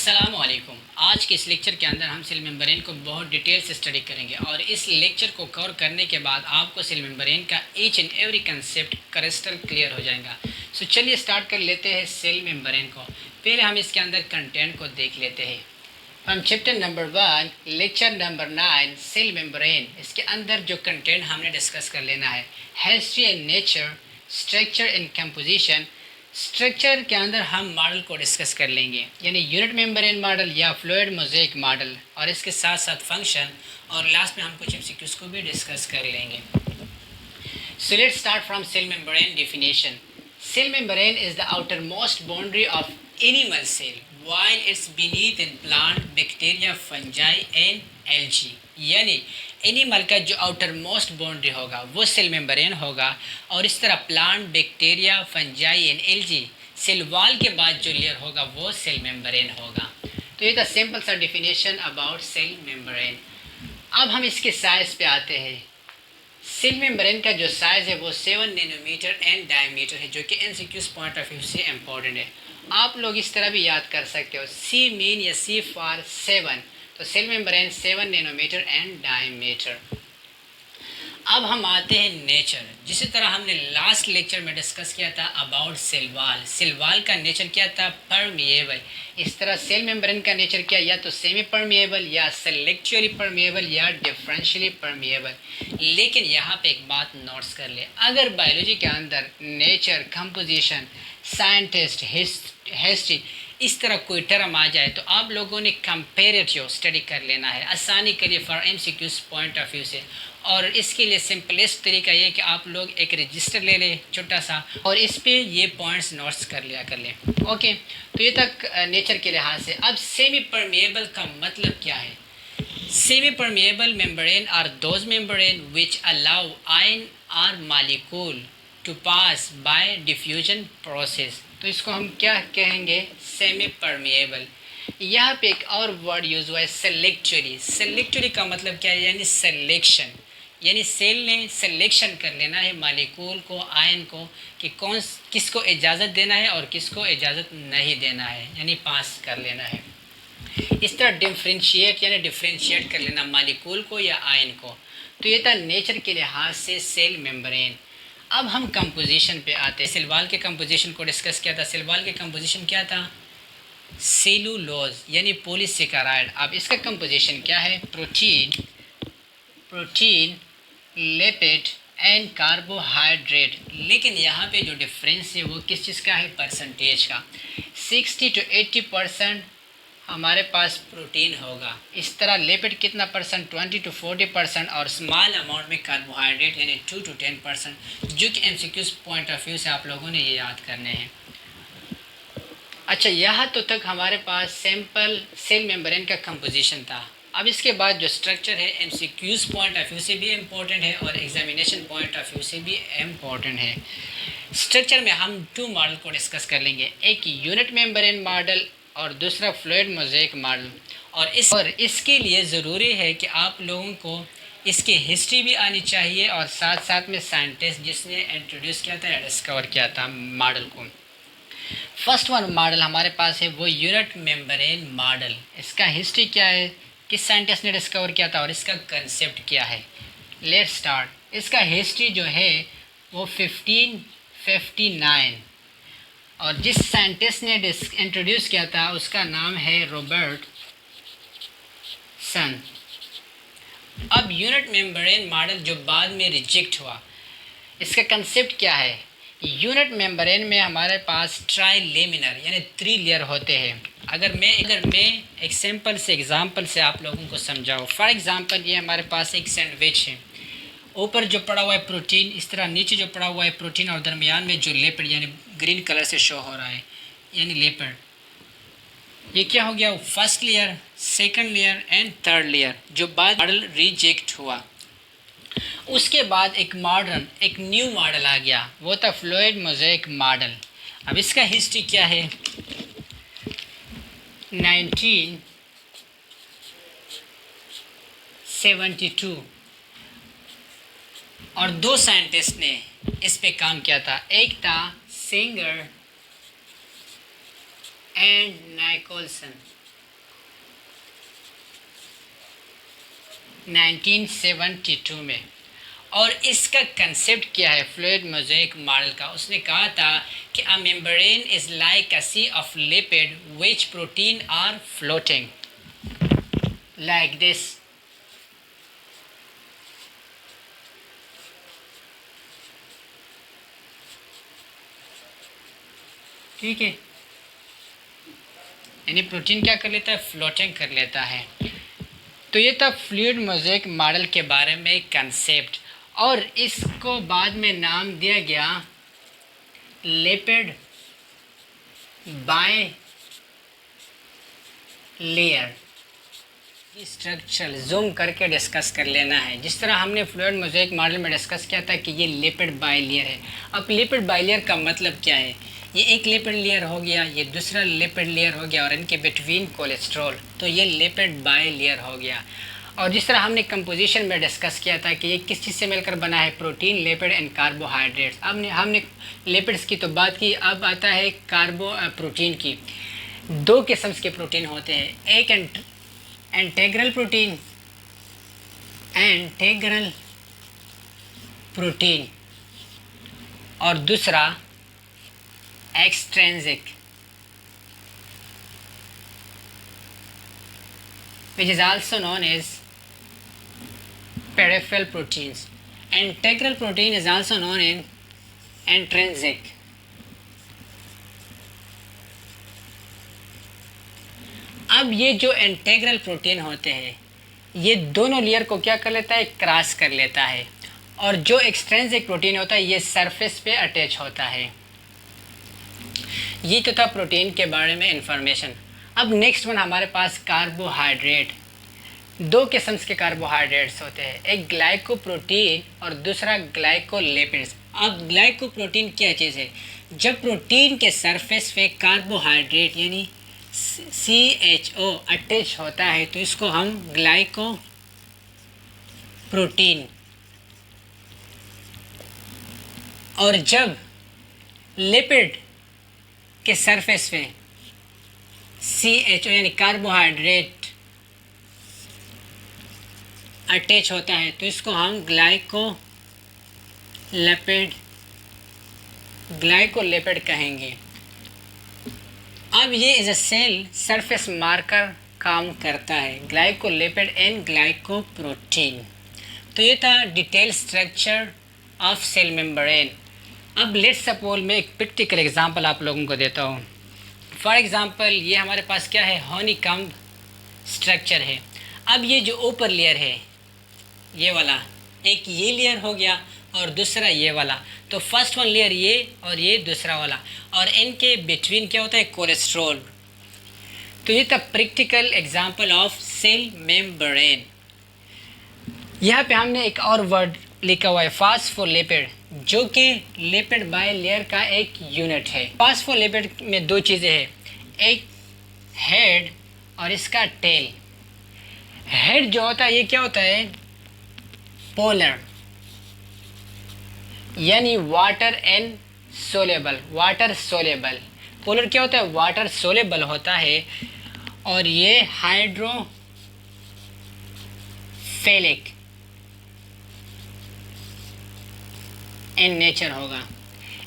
अस्सलामुअलैकुम। आज के इस लेक्चर के अंदर हम सेल मेम्ब्रेन को बहुत डिटेल से स्टडी करेंगे और इस लेक्चर को कवर करने के बाद आपको सेल मेम्ब्रेन का each and every concept crystal clear हो जाएगा। सो चलिए स्टार्ट कर लेते हैं सेल मेम्ब्रेन को। पहले हम इसके अंदर कंटेंट को देख लेते हैं। हम chapter number 1 lecture number 9 cell membrane, इसके अंदर जो कंटेंट हमने डिस्कस कर लेना है history and nature, structure and composition. Structure के अंदर हम मॉडल को डिस्कस कर लेंगे, यानी यूनिट मेम्ब्रेन मॉडल या फ्लूइड मोज़ेक मॉडल, और इसके साथ साथ फंक्शन, और लास्ट में हम कुछ एमसीक्यूज को भी डिस्कस कर लेंगे। So let's start from cell membrane definition. Cell membrane is the outermost boundary of animal cell, while it's beneath in plant, bacteria, fungi and algae. यानी एनिमल का जो आउटरमोस्ट बाउंड्री होगा वो सेल मेम्ब्रेन होगा, और इस तरह plant, bacteria, fungi and algae, cell wall के बाद जो लेयर होगा वो सेल मेम्ब्रेन होगा। तो ये था सिंपल सा डिफिनेशन अबाउट सेल मेम्ब्रेन। अब हम इसके साइज पे आते हैं। सेल मेम्ब्रेन का जो साइज़ है वो 7 नैनोमीटर एंड डायमीटर है, जो कि एमसीक्यूज पॉइंट ऑफ व्यू से इम्पोर्टेंट है। आप लोग इस तरह भी याद कर सकते हो, सी मीन या सी फॉर 7, तो cell membrane 7 nanometer and diameter. अब हम आते हैं नेचर। जिस तरह हमने लास्ट लेक्चर में डिस्कस किया था about cell wall. Cell wall का नेचर क्या था? परमिएबल। इस तरह सेल मेम्ब्रेन का नेचर क्या? या तो सेमी परमिएबल, या सेलेक्चुअली परमिएबल, या डिफरेंशियली परमिएबल। लेकिन यहाँ पे एक बात नोट्स कर ले, अगर बायोलॉजी के अंदर नेचर, कंपोजिशन, साइंटिस्ट, हिस्ट्री इस तरह कोई टर्म आ जाए तो आप लोगों ने कंपेरेटिव स्टडी कर लेना है आसानी के लिए for MCQs point of view से। और इसके लिए सिंपलेस्ट तरीका ये कि आप लोग एक रजिस्टर ले लें छोटा सा, और इस पे ये पॉइंट्स नोट्स कर लिया कर लें। ओके, तो ये तक नेचर के लिहाज से। अब सेमी परमिएबल का मतलब क्या है? Semi permeable membrane are those membrane which allow ion और molecule to pass by diffusion process. तो इसको हम क्या कहेंगे? Semi permeable. यहाँ पे एक और वर्ड यूज हुआ है सेलेक्चुअली। सेलेक्चुअली का मतलब क्या है? यानी सिलेक्शन, यानी सेल ने सिलेक्शन कर लेना है मॉलिक्यूल को, आयन को, कि कौन किसको इजाज़त देना है और किसको इजाज़त नहीं देना है, यानी पास कर लेना है। इस तरह डिफ्रेंशिएट यानी डिफ्रेंशिएट कर लेना मॉलिक्यूल को या आयन को। तो ये था नेचर के लिहाज से सेल मेम्ब्रेन। अब हम कंपोजिशन पे आते हैं। सेल वॉल के कंपोजिशन को डिस्कस किया था। सेल वॉल के कंपोजिशन क्या था? सेलुलोज यानी पॉलीसेकेराइड। अब इसका कंपोजिशन क्या है? Protein, lipid and carbohydrate. लेकिन यहाँ पे जो डिफरेंस है वो किस चीज़ का है? परसेंटेज का। 60 to 80% हमारे पास प्रोटीन होगा। इस तरह लिपिड कितना परसेंट? 20 to 40%, और स्मॉल अमाउंट में कार्बोहाइड्रेट यानी 2 to 10%, जो कि एमसीक्यूज पॉइंट ऑफ व्यू से आप लोगों ने ये याद करने हैं। अच्छा, यहाँ तो तक हमारे पास सिंपल सेल मेम्ब्रेन का कंपोजिशन था। अब इसके बाद जो स्ट्रक्चर है एमसीक्यूज पॉइंट ऑफ व्यू से भी इम्पोर्टेंट है और एग्जामिनेशन पॉइंट ऑफ व्यू से भी इम्पोर्टेंट है। स्ट्रक्चर में हम 2 मॉडल को डिस्कस कर लेंगे, एक यूनिट मेम्ब्रेन मॉडल और दूसरा फ्लूइड मोज़ेक मॉडल। और इसके लिए ज़रूरी है कि आप लोगों को इसकी हिस्ट्री भी आनी चाहिए, और साथ साथ में साइंटिस्ट जिसने इंट्रोड्यूस किया था या डिस्कवर किया था मॉडल को। फर्स्ट वन मॉडल हमारे पास है वो यूनिट मेम्ब्रेन मॉडल। इसका हिस्ट्री क्या है, किस साइंटिस्ट ने डिस्कवर किया था, और इसका कंसेप्ट क्या है? Let's start. इसका हिस्ट्री जो है वो 1559, और जिस साइंटिस्ट ने इंट्रोड्यूस किया था उसका नाम है रॉबर्टसन। अब यूनिट मेम्ब्रेन मॉडल जो बाद में रिजेक्ट हुआ, इसका कंसेप्ट क्या है? यूनिट मेम्ब्रेन में हमारे पास ट्राइलेमिनर यानी 3 लेयर होते हैं। अगर मैं एक सिंपल से एग्जांपल से आप लोगों को समझाऊँ, फॉर एग्जांपल ये हमारे पास एक सैंडविच है, ऊपर जो पड़ा हुआ है प्रोटीन, इस तरह नीचे जो पड़ा हुआ है प्रोटीन, और दरमियान में जो लिपिड यानी ग्रीन कलर से शो हो रहा है यानी लिपिड। ये क्या हो गया? First layer, second layer and third layer, जो बाद मॉडल रिजेक्ट हुआ। उसके बाद एक न्यू मॉडल आ गया, वो था फ्लूइड मोज़ेक मॉडल। अब इसका हिस्ट्री क्या है? 1972, और 2 साइंटिस्ट ने इस पे काम किया था, एक था सिंगर एंड नाइकोलसन। 1972 में। और इसका कंसेप्ट क्या है फ्लूइड मोज़ेक मॉडल का? उसने कहा था कि a membrane is like a sea of lipid which protein are floating like this. ठीक है, यानी प्रोटीन क्या कर लेता है? फ्लोटिंग कर लेता है। तो ये था फ्लूइड मोज़ेक मॉडल के बारे में कंसेप्ट, और इसको बाद में नाम दिया गया lipid by layer. Structure zoom करके डिस्कस कर लेना है, जिस तरह हमने फ्लूइड मोज़ेक मॉडल में डिस्कस किया था कि ये लिपिड बाय लेयर है। अब लिपिड बाय लेयर का मतलब क्या है? ये एक लिपिड लेयर हो गया, ये दूसरा लिपिड लेयर हो गया, और इनके बिटवीन कोलेस्ट्रॉल, तो ये लिपिड बाय लेयर हो गया। और जिस तरह हमने कंपोजिशन में डिस्कस किया था कि ये किस चीज़ से मिलकर बना है? Protein, lipid and carbohydrates. अब हमने लिपिड्स की तो बात की, अब आता है प्रोटीन की। दो किस्म के प्रोटीन होते हैं, एक इंटीग्रल प्रोटीन और दूसरा extrinsic, which is also known as peripheral proteins. Integral protein is also known as intrinsic. अब ये जो इंटीग्रल प्रोटीन होते हैं, ये दोनों लेयर को क्या कर लेता है? क्रॉस कर लेता है। और जो एक्सट्रिंसिक प्रोटीन होता है, ये सरफेस पे अटैच होता है। ये तो था प्रोटीन के बारे में इंफॉर्मेशन। अब नेक्स्ट वन हमारे पास कार्बोहाइड्रेट। दो किस्म के कार्बोहाइड्रेट्स होते हैं, एक ग्लाइकोप्रोटीन और दूसरा ग्लाइकोलिपिड्स। अब ग्लाइकोप्रोटीन क्या चीज़ है? जब प्रोटीन के सरफेस पे कार्बोहाइड्रेट यानी CHO अटैच होता है तो इसको हम ग्लाइकोप्रोटीन, और जब लिपिड के सरफेस पे CHO यानी कार्बोहाइड्रेट अटैच होता है तो इसको हम ग्लाइकोलिपिड कहेंगे। अब ये as a cell surface marker काम करता है, ग्लाइकोलिपिड एंड ग्लाइकोप्रोटीन। तो ये था detail structure of cell membrane. अब लेट्स सपोज मैं एक प्रैक्टिकल एग्जांपल आप लोगों को देता हूँ। फॉर एग्जांपल ये हमारे पास क्या है? हनीकॉम्ब स्ट्रक्चर है। अब ये जो ऊपर लेयर है, ये वाला, एक ये लेयर हो गया और दूसरा ये वाला, तो फर्स्ट वन लेयर ये और ये दूसरा वाला, और इनके बिटवीन क्या होता है? कोलेस्ट्रॉल। तो ये था practical example of cell membrane. यहाँ पे हमने एक और वर्ड लिखा हुआ है फास्फोलिपिड, जो कि लिपिड बाय लेयर का एक यूनिट है। फास्फोलिपिड में दो चीज़ें हैं, एक हेड और इसका टेल। हेड जो होता है ये क्या होता है? पोलर, यानी वाटर सोलेबल। पोलर क्या होता है? वाटर सोलेबल होता है। और ये हाइड्रोफिलिक इन नेचर होगा।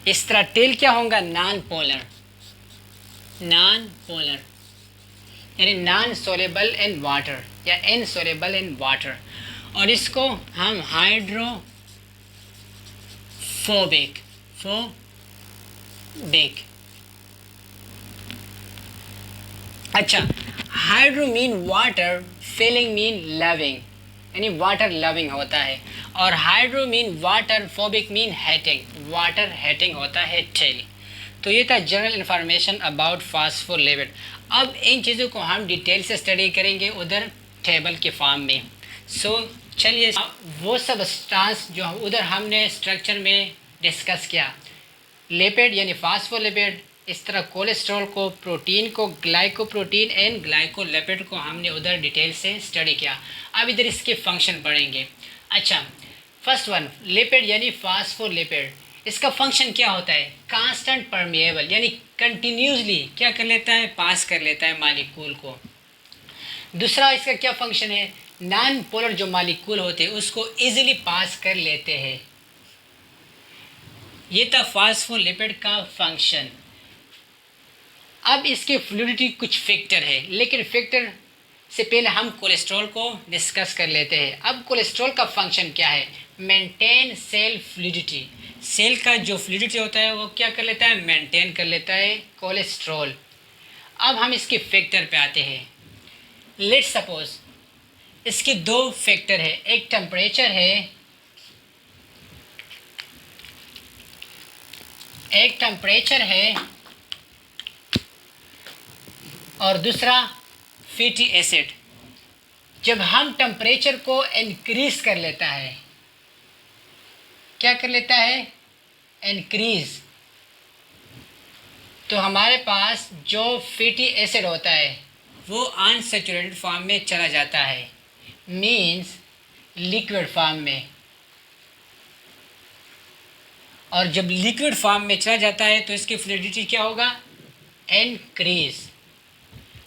इस तरह टेल क्या होगा? नॉन पोलर यानी नॉन सोलेबल इन वाटर या इनसोलेबल इन वाटर। और इसको हम हाइड्रोफोबिक अच्छा, hydro mean water, feeling mean loving, यानी वाटर लविंग होता है। और hydro mean water, phobic mean hating, water hating होता है टेल। तो ये था जनरल इंफॉर्मेशन अबाउट फास्फोलिपिड। अब इन चीज़ों को हम डिटेल से स्टडी करेंगे उधर टेबल के फॉर्म में। चलिए वो सब स्टांस जो उधर हमने स्ट्रक्चर में डिस्कस किया, लिपिड यानी फास्फोलिपिड, इस तरह कोलेस्ट्रॉल को, प्रोटीन को, ग्लाइकोप्रोटीन एंड ग्लाइकोलिपिड को हमने उधर डिटेल से स्टडी किया। अब इधर इसके फंक्शन पढ़ेंगे। अच्छा, फर्स्ट वन लिपिड यानी फास्फोलिपिड, इसका फंक्शन क्या होता है? कांस्टेंट परमिएबल, यानी कंटिन्यूसली क्या कर लेता है? पास कर लेता है मॉलिक्यूल को। दूसरा इसका क्या फंक्शन है, नॉन पोलर जो मालिक्यूल होते हैं उसको इजीली पास कर लेते हैं। ये था फॉस्फोलिपिड का फंक्शन। अब इसके फ्लूइडिटी कुछ फैक्टर है, लेकिन फैक्टर से पहले हम कोलेस्ट्रॉल को डिस्कस कर लेते हैं। अब कोलेस्ट्रॉल का फंक्शन क्या है, मेंटेन सेल फ्लूइडिटी। सेल का जो फ्लूइडिटी होता है वो क्या कर लेता है, मेंटेन कर लेता है कोलेस्ट्रॉल। अब हम इसके फैक्टर पे आते हैं। लेट्स सपोज इसके दो फैक्टर है, एक टेम्परेचर है, एक टेम्परेचर है और दूसरा फैटी एसिड। जब हम टेम्परेचर को इंक्रीज कर लेता है, क्या कर लेता है, इंक्रीज, तो हमारे पास जो फैटी एसिड होता है वो अनसैचुरेटेड फॉर्म में चला जाता है, मींस लिक्विड फॉर्म में। और जब लिक्विड फॉर्म में चला जाता है तो इसकी फ्लूइडिटी क्या होगा, इंक्रीज।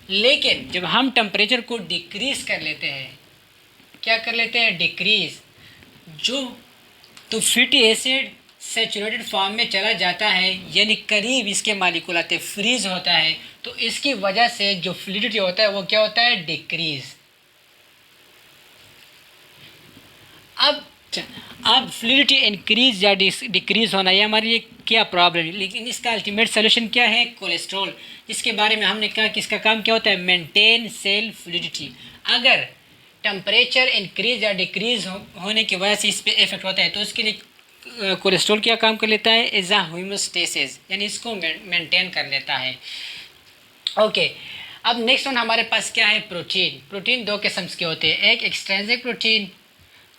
लेकिन जब हम टेम्परेचर को डिक्रीज कर लेते हैं, क्या कर लेते हैं, डिक्रीज, जो तो फैटी एसिड सैचुरेटेड फॉर्म में चला जाता है, यानी करीब इसके मालिक्यूल आते, फ्रीज होता है, तो इसकी वजह से जो फ्लूइडिटी होता है वो क्या होता है, डिक्रीज। अब फ्लूइडिटी इंक्रीज या डिक्रीज होना, ये हमारे लिए क्या प्रॉब्लम है, लेकिन इसका अल्टीमेट सोल्यूशन क्या है, कोलेस्ट्रॉल, जिसके बारे में हमने कहा कि इसका काम क्या होता है, मेंटेन सेल फ्लूइडिटी। अगर टेम्परेचर इंक्रीज या डिक्रीज होने की वजह से इस पर इफेक्ट होता है तो उसके लिए कोलेस्ट्रॉल क्या काम कर लेता है, एज अ होमोस्टेसिस, यानी इसको मेंटेन कर लेता है। ओके, अब नेक्स्ट वन हमारे पास क्या है, प्रोटीन। प्रोटीन दो किस्म के होते हैं, एक एक्सट्रिंसिक प्रोटीन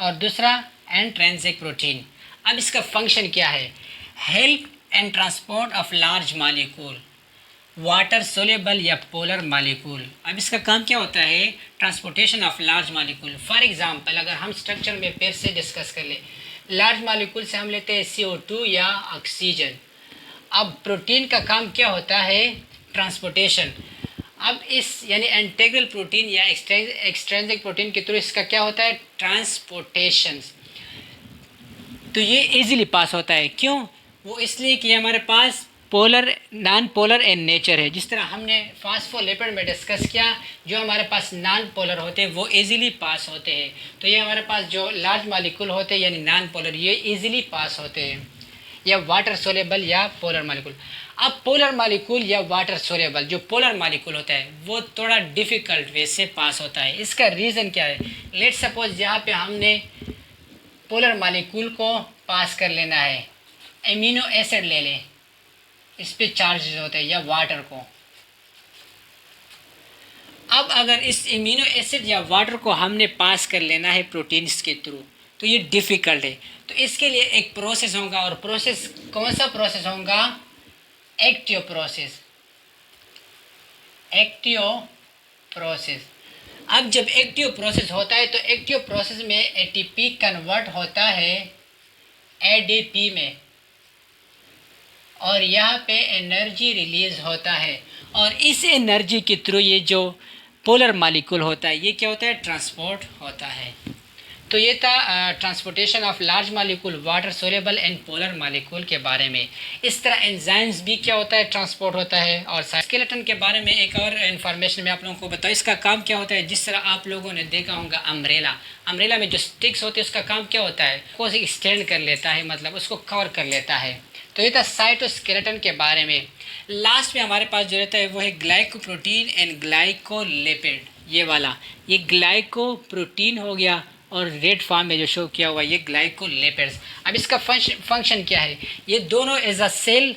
और दूसरा इंट्रिंसिक प्रोटीन। अब इसका फंक्शन क्या है, help and transport of large molecule, water soluble या पोलर मालिक्यूल। अब इसका काम क्या होता है, transportation of large molecule. For example अगर हम स्ट्रक्चर में फिर से डिस्कस कर ले, लार्ज मालिक्यूल से हम लेते हैं CO2 या ऑक्सीजन। अब प्रोटीन का काम क्या होता है, ट्रांसपोर्टेशन। अब इस यानी इंटीग्रल प्रोटीन या एक्सट्रिंसिक प्रोटीन के थ्रू इसका क्या होता है, ट्रांसपोर्टेशन। तो ये इजीली पास होता है, क्यों, वो इसलिए कि हमारे पास polar non polar in nature है। जिस तरह हमने फॉस्फोलिपिड में डिस्कस किया, जो हमारे पास नॉन पोलर होते हैं वो इजीली पास होते हैं, तो ये हमारे पास जो लार्ज मालिक्यूल होते हैं यानी नॉन पोलर, ये इजीली पास होते हैं, या वाटर सोलेबल या पोलर मालिक्यूल। अब पोलर मालिक्यूल या वाटर सोलेबल, जो पोलर मालिक्यूल होता है वो थोड़ा डिफ़िकल्ट वे से पास होता है। इसका रीज़न क्या है, लेट्स सपोज यहाँ पे हमने पोलर मालिक्यूल को पास कर लेना है, एमिनो एसिड ले लें, इस पे चार्जेस होते हैं, या वाटर को। अब अगर इस एमिनो एसिड या वाटर को हमने पास कर लेना है प्रोटीन्स के थ्रू, तो ये डिफ़िकल्ट है। तो इसके लिए एक प्रोसेस होगा, और प्रोसेस कौन सा प्रोसेस होगा, एक्टिव प्रोसेस, एक्टिव प्रोसेस। अब जब एक्टिव प्रोसेस होता है तो एक्टिव प्रोसेस में एटीपी कन्वर्ट होता है एडीपी में, और यहाँ पे एनर्जी रिलीज होता है, और इस एनर्जी के थ्रू ये जो पोलर मालिक्यूल होता है ये क्या होता है, ट्रांसपोर्ट होता है। तो ये था transportation of large molecule, water soluble and polar molecule के बारे में। इस तरह एंजाइम्स भी क्या होता है, ट्रांसपोर्ट होता है। और स्केलेटन के बारे में एक और इन्फॉर्मेशन मैं आप लोगों को बताऊँ, इसका काम क्या होता है। जिस तरह आप लोगों ने देखा होगा अम्ब्रेला, अम्ब्रेला में जो स्टिक्स होते हैं उसका काम क्या होता है, उसको एक्सटेंड कर लेता है, मतलब उसको कवर कर लेता है। तो ये था साइटोस्केलेटन के बारे में। लास्ट में हमारे पास जो रहता है वो है ग्लाइकोप्रोटीन एंड ग्लाइकोलिपिड। ये वाला, ये ग्लाइकोप्रोटीन हो गया, और रेड फॉर्म में जो शो किया हुआ ये ग्लाइकोलिपिड्स। अब इसका फंक्शन क्या है, ये दोनों as a cell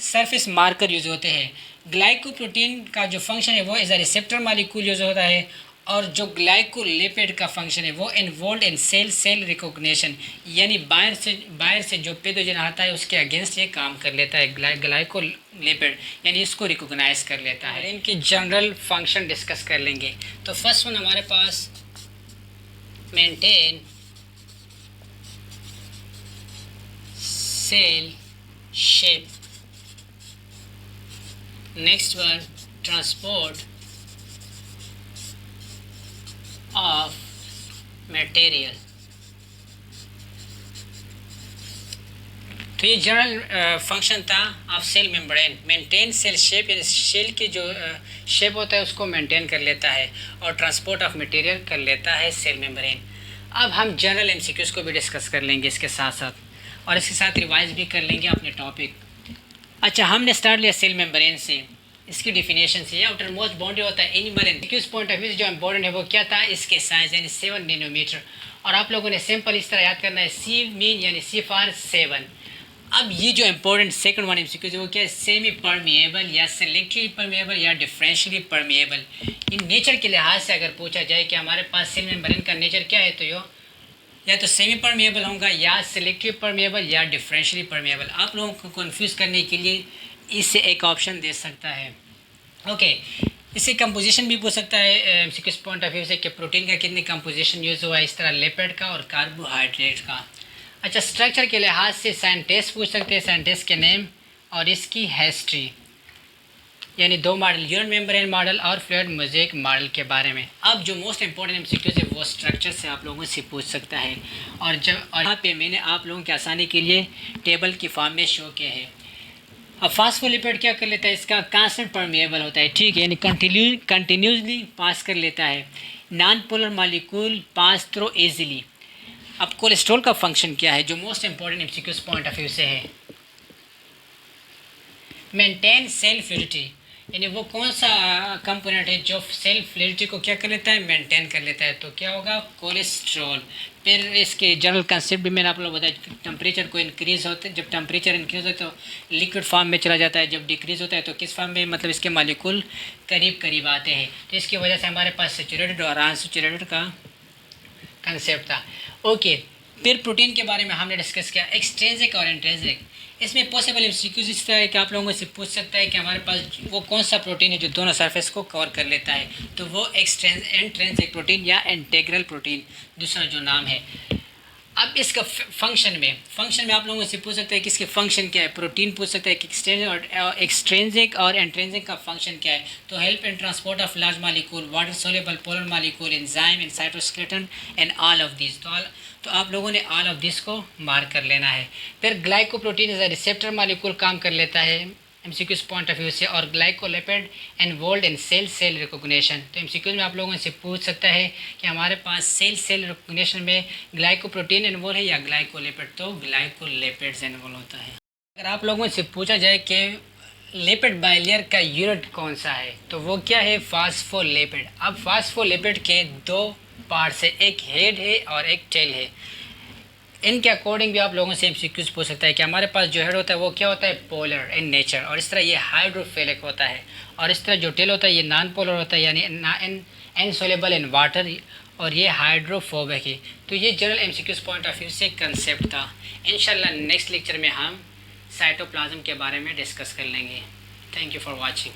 surface marker use होते हैं। ग्लाइकोप्रोटीन का जो फंक्शन है वो as a receptor molecule use होता है, और जो ग्लाइकोलिपिड का फंक्शन है वो इन्वॉल्व इन सेल रिकॉग्निशन, यानी बाहर से जो पैथोजन आता है उसके अगेंस्ट ये काम कर लेता है ग्लाइकोलिपिड, यानी इसको रिकॉग्नाइज कर लेता है। इनके जनरल फंक्शन डिस्कस कर लेंगे। तो फर्स्ट वन हमारे पास maintain cell shape, next one transport of material. तो ये जनरल फंक्शन था of cell membrane, maintain cell shape, यानी सेल की जो शेप होता है उसको मेंटेन कर लेता है और ट्रांसपोर्ट ऑफ मटेरियल कर लेता है सेल मेम्ब्रेन। अब हम जनरल एमसीक्यूज को भी डिस्कस कर लेंगे इसके साथ साथ, और इसके साथ रिवाइज भी कर लेंगे अपने टॉपिक। अच्छा, हमने स्टार्ट लिया सेल मेम्ब्रेन से, इसकी डिफिनेशन से। आउटर मोस्ट बाउंड्री होता है animal MCQs point of view से जो इम्पोर्टेंट है वो क्या था, इसके साइज यानी 7 नैनोमीटर। और आप लोगों ने सिंपल इस तरह याद करना है, सी मीन यानी सी फॉर 7। अब ये जो इम्पोर्टेंट सेकंड वन एमसीक्यू है वो क्या है, सेमी परमिएबल या सेलेक्टिवली परमिएबल या डिफरेंशियली परमिएबल। इन नेचर के लिहाज से अगर पूछा जाए कि हमारे पास सेल मेम्ब्रेन का नेचर क्या है, तो या तो सेमी परमिएबल होगा या सेलेक्टिव परमिएबल या डिफरेंशियली परमिएबल। आप लोगों को कन्फ्यूज़ करने के लिए इससे एक ऑप्शन दे सकता है। ओके, इससे कंपोजिशन भी पूछ सकता है एमसीक्यू पॉइंट ऑफ व्यू से कि प्रोटीन का कितनी कंपोजिशन यूज़ हुआ है, इस तरह लिपिड का और कार्बोहाइड्रेट का। अच्छा, स्ट्रक्चर के लिहाज से साइंटिस्ट पूछ सकते हैं, साइंटिस्ट के नेम और इसकी हिस्ट्री, यानी 2 मॉडल, यूनिट मेम्ब्रेन मॉडल और फ्लूइड मोज़ेक मॉडल के बारे में। अब जो मोस्ट इंपॉर्टेंट एमसीक्यूज है वो स्ट्रक्चर से आप लोगों से पूछ सकता है। और यहाँ पे मैंने आप लोगों की आसानी के लिए टेबल की फॉर्म में शो किया है। अब फास्फोलिपिड क्या कर लेता है, इसका कांस्टेंट परमिएबल होता है, ठीक है, यानी कंटिन्यूसली पास कर लेता है। Non polar molecule pass through easily. अब कोलेस्ट्रॉल का फंक्शन क्या है, जो most important MCQs point of view से है, मेंटेन सेल फ्लूइडिटी, यानी वो कौन सा कंपोनेंट है जो सेल फ्लूइडिटी को क्या कर लेता है, मेंटेन कर लेता है, तो क्या होगा, कोलेस्ट्रॉल। फिर इसके जनरल कंसेप्ट भी मैंने आप लोगों को बताया, टेम्परेचर को इंक्रीज़ होता है, जब टेम्परेचर इंक्रीज़ होता है तो लिक्विड फॉर्म में चला जाता है, जब डिक्रीज़ होता है तो किस फॉर्म में, मतलब इसके मॉलिक्यूल करीब करीब आते हैं। तो इसकी वजह से हमारे पास सैचुरेटेड और अनसैचुरेटेड का कंसेप्ट था। ओके, फिर प्रोटीन के बारे में हमने डिस्कस किया, एक्सट्रिंसिक और इंट्रिंसिक। इसमें पॉसिबल एमसीक्यूज इस तरह है कि आप लोगों से पूछ सकता है कि हमारे पास वो कौन सा प्रोटीन है जो दोनों सरफेस को कवर कर लेता है, तो वो इंट्रिंसिक प्रोटीन या इंटीग्रल प्रोटीन दूसरा जो नाम है। अब इसका फंक्शन में आप लोगों से पूछ सकते हैं कि इसके फंक्शन क्या है, प्रोटीन पूछ सकता है कि एक्सट्रिंसिक और इंट्रिंसिक का फंक्शन क्या है, तो help in transport of large molecule, water soluble polar molecule, enzyme and cytoskeleton and all of this. तो आप लोगों ने ऑल ऑफ दिस को मार्क कर लेना है। फिर glycoprotein as a receptor molecule काम कर लेता है एमसीक्यूज पॉइंट ऑफ व्यू से, और glycolipid involve in cell recognition. तो एमसीक्यूज में आप लोगों से पूछ सकता है कि हमारे पास सेल रिकॉग्निशन में ग्लाइकोप्रोटीन इन्वॉल्व है या ग्लाइकोलिपिड, तो ग्लाइकोलिपिड्स इन्वॉल्व होता है। अगर आप लोगों से पूछा जाए कि लिपिड बाइलेयर का यूनिट कौन सा है, तो वो क्या है, फास्फोलिपिड। अब फास्फोलिपिड के 2 पार्ट्स है, एक हेड है और एक टेल है। इनके अकॉर्डिंग भी आप लोगों से एमसीक्यूज पूछ सकता है कि हमारे पास जो हेड होता है वो क्या होता है, पोलर इन नेचर, और इस तरह ये हाइड्रोफिलिक होता है, और इस तरह जो टेल होता है ये नॉन पोलर होता है, यानी इनसोल्युबल इन वाटर, और ये हाइड्रोफोबिक है। तो ये general MCQs point of view से कंसेप्ट था। इंशाल्लाह नेक्स्ट लेक्चर में हम साइटोप्लाज्म के बारे में डिस्कस कर लेंगे। Thank you for watching.